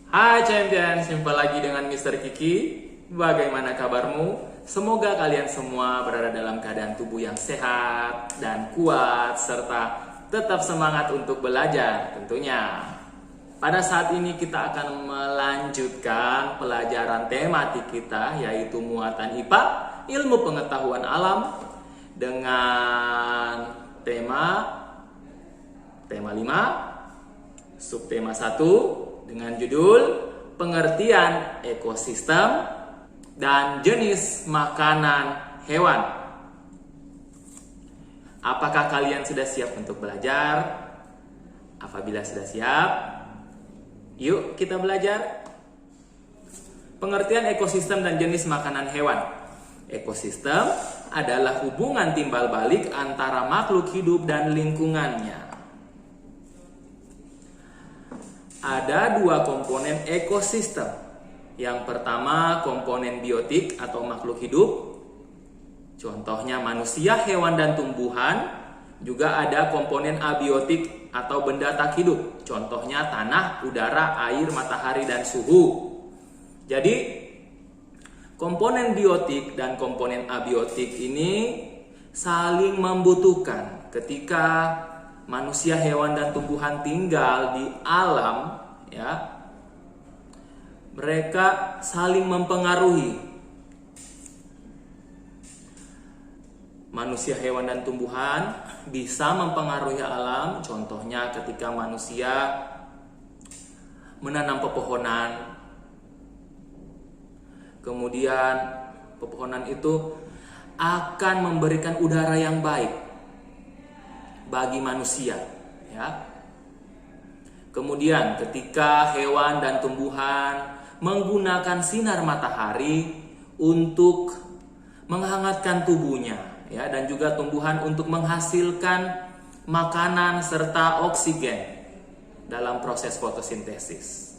Hai champion, jumpa lagi dengan Mr. Kiki. Bagaimana kabarmu? Semoga kalian semua berada dalam keadaan tubuh yang sehat dan kuat, serta tetap semangat untuk belajar tentunya. Pada saat ini kita akan melanjutkan pelajaran tematik kita, yaitu muatan IPA, ilmu pengetahuan alam, dengan tema 5, subtema 1, dengan judul pengertian ekosistem dan jenis makanan hewan. Apakah kalian sudah siap untuk belajar? Apabila sudah siap, yuk kita belajar. Pengertian ekosistem dan jenis makanan hewan. Ekosistem adalah hubungan timbal balik antara makhluk hidup dan lingkungannya. Ada dua komponen ekosistem. Yang pertama, komponen biotik atau makhluk hidup. Contohnya manusia, hewan, dan tumbuhan. Juga ada komponen abiotik atau benda tak hidup. Contohnya tanah, udara, air, matahari, dan suhu. Jadi, komponen biotik dan komponen abiotik ini saling membutuhkan ketika manusia, hewan, dan tumbuhan tinggal di alam, ya. Mereka saling mempengaruhi. Manusia, hewan, dan tumbuhan bisa mempengaruhi alam. Contohnya ketika manusia menanam pepohonan, kemudian pepohonan itu akan memberikan udara yang baik bagi manusia, ya. Kemudian ketika hewan dan tumbuhan menggunakan sinar matahari untuk menghangatkan tubuhnya, ya, dan juga tumbuhan untuk menghasilkan makanan serta oksigen dalam proses fotosintesis.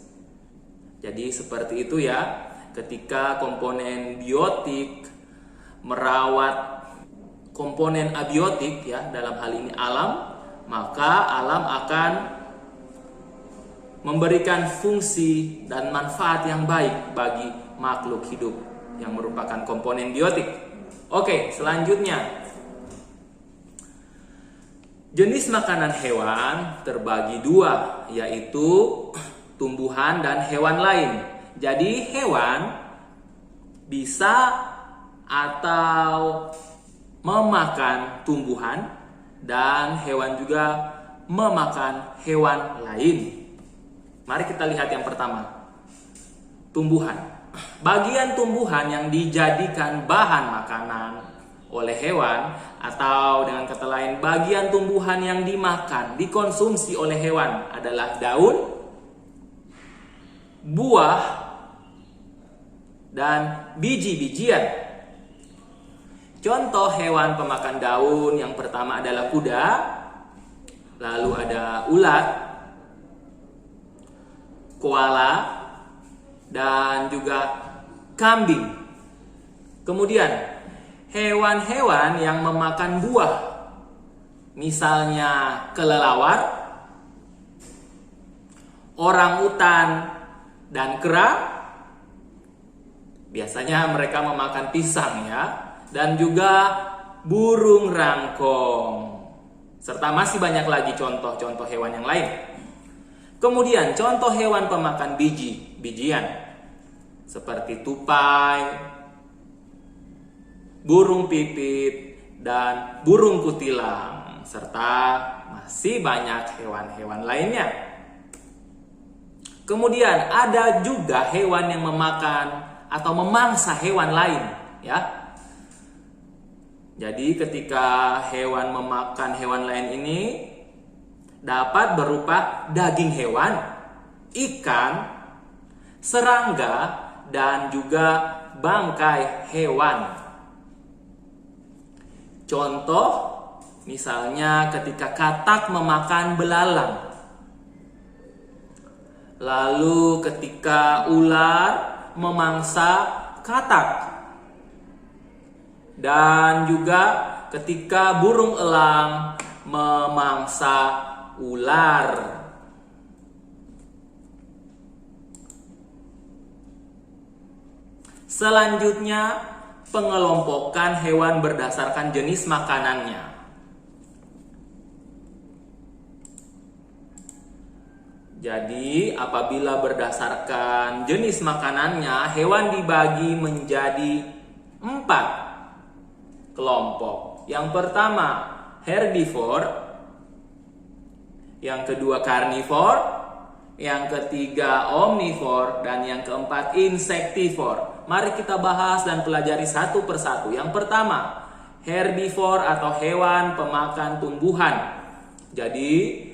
Jadi seperti itu ya, ketika komponen biotik merawat komponen abiotik, ya, dalam hal ini alam, maka alam akan memberikan fungsi dan manfaat yang baik bagi makhluk hidup yang merupakan komponen biotik. Oke, selanjutnya, jenis makanan hewan terbagi dua, yaitu tumbuhan dan hewan lain. Jadi hewan bisa atau memakan tumbuhan, dan hewan juga memakan hewan lain. Mari kita lihat yang pertama, tumbuhan. Bagian tumbuhan yang dijadikan bahan makanan oleh hewan, atau dengan kata lain, bagian tumbuhan yang dimakan, dikonsumsi oleh hewan adalah daun, buah, dan biji-bijian. Contoh hewan pemakan daun yang pertama adalah kuda, lalu ada ulat, koala, dan juga kambing. Kemudian hewan-hewan yang memakan buah, misalnya kelelawar, orangutan, dan kera. Biasanya mereka memakan pisang, ya, dan juga burung rangkong, serta masih banyak lagi contoh-contoh hewan yang lain. Kemudian contoh hewan pemakan bijian seperti tupai, burung pipit, dan burung kutilang, serta masih banyak hewan-hewan lainnya. Kemudian ada juga hewan yang memakan atau memangsa hewan lain, ya. Jadi ketika hewan memakan hewan lain ini dapat berupa daging hewan, ikan, serangga, dan juga bangkai hewan. Contoh misalnya ketika katak memakan belalang. Lalu ketika ular memangsa katak. Dan juga ketika burung elang memangsa ular. Selanjutnya, pengelompokan hewan berdasarkan jenis makanannya. Jadi, apabila berdasarkan jenis makanannya, hewan dibagi menjadi 4 kelompok. Yang pertama, herbivore. Yang kedua, carnivore. Yang ketiga, omnivore. Dan yang keempat, insectivore. Mari kita bahas dan pelajari satu persatu. Yang pertama, herbivore atau hewan pemakan tumbuhan. Jadi,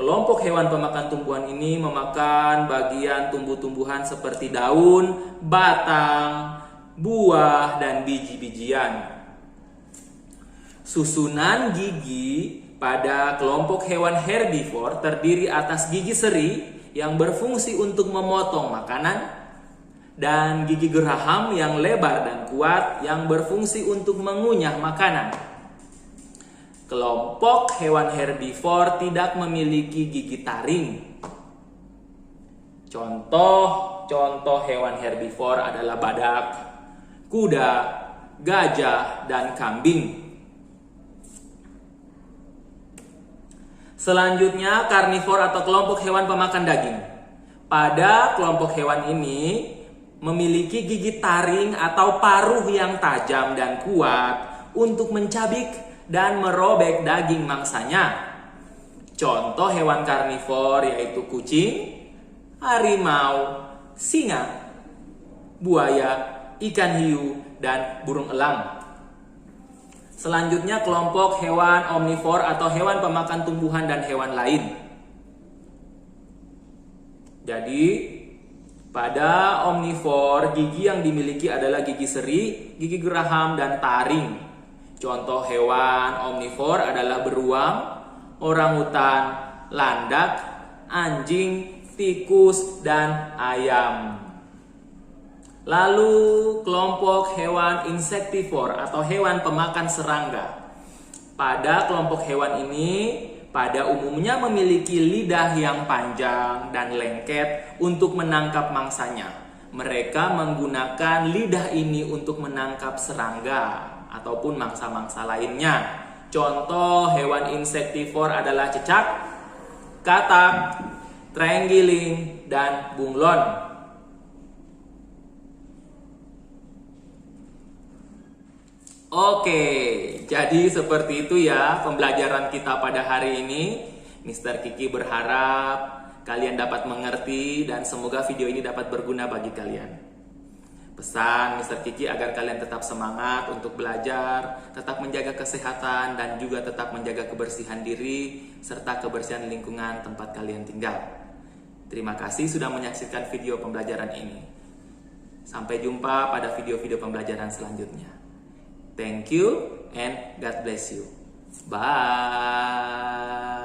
kelompok hewan pemakan tumbuhan ini memakan bagian tumbuh-tumbuhan seperti daun, batang, buah, dan biji-bijian. Susunan gigi pada kelompok hewan herbivore terdiri atas gigi seri yang berfungsi untuk memotong makanan dan gigi geraham yang lebar dan kuat yang berfungsi untuk mengunyah makanan. Kelompok hewan herbivore tidak memiliki gigi taring. Contoh hewan herbivore adalah badak, kuda, gajah, dan kambing. Selanjutnya, karnivore atau kelompok hewan pemakan daging. Pada kelompok hewan ini memiliki gigi taring atau paruh yang tajam dan kuat untuk mencabik dan merobek daging mangsanya. Contoh hewan karnivor yaitu kucing, harimau, singa, buaya, ikan hiu, dan burung elang. Selanjutnya kelompok hewan omnivor atau hewan pemakan tumbuhan dan hewan lain. Jadi pada omnivor gigi yang dimiliki adalah gigi seri, gigi geraham, dan taring. Contoh hewan omnivor adalah beruang, orangutan, landak, anjing, tikus, dan ayam. Lalu kelompok hewan insectivore atau hewan pemakan serangga. Pada kelompok hewan ini pada umumnya memiliki lidah yang panjang dan lengket untuk menangkap mangsanya. Mereka menggunakan lidah ini untuk menangkap serangga ataupun mangsa-mangsa lainnya. Contoh hewan insectivore adalah cecak, katak, terenggiling, dan bunglon. Oke, jadi seperti itu ya pembelajaran kita pada hari ini. Mr. Kiki berharap kalian dapat mengerti dan semoga video ini dapat berguna bagi kalian. Pesan Mr. Kiki agar kalian tetap semangat untuk belajar, tetap menjaga kesehatan, dan juga tetap menjaga kebersihan diri, serta kebersihan lingkungan tempat kalian tinggal. Terima kasih sudah menyaksikan video pembelajaran ini. Sampai jumpa pada video-video pembelajaran selanjutnya. Thank you and God bless you. Bye.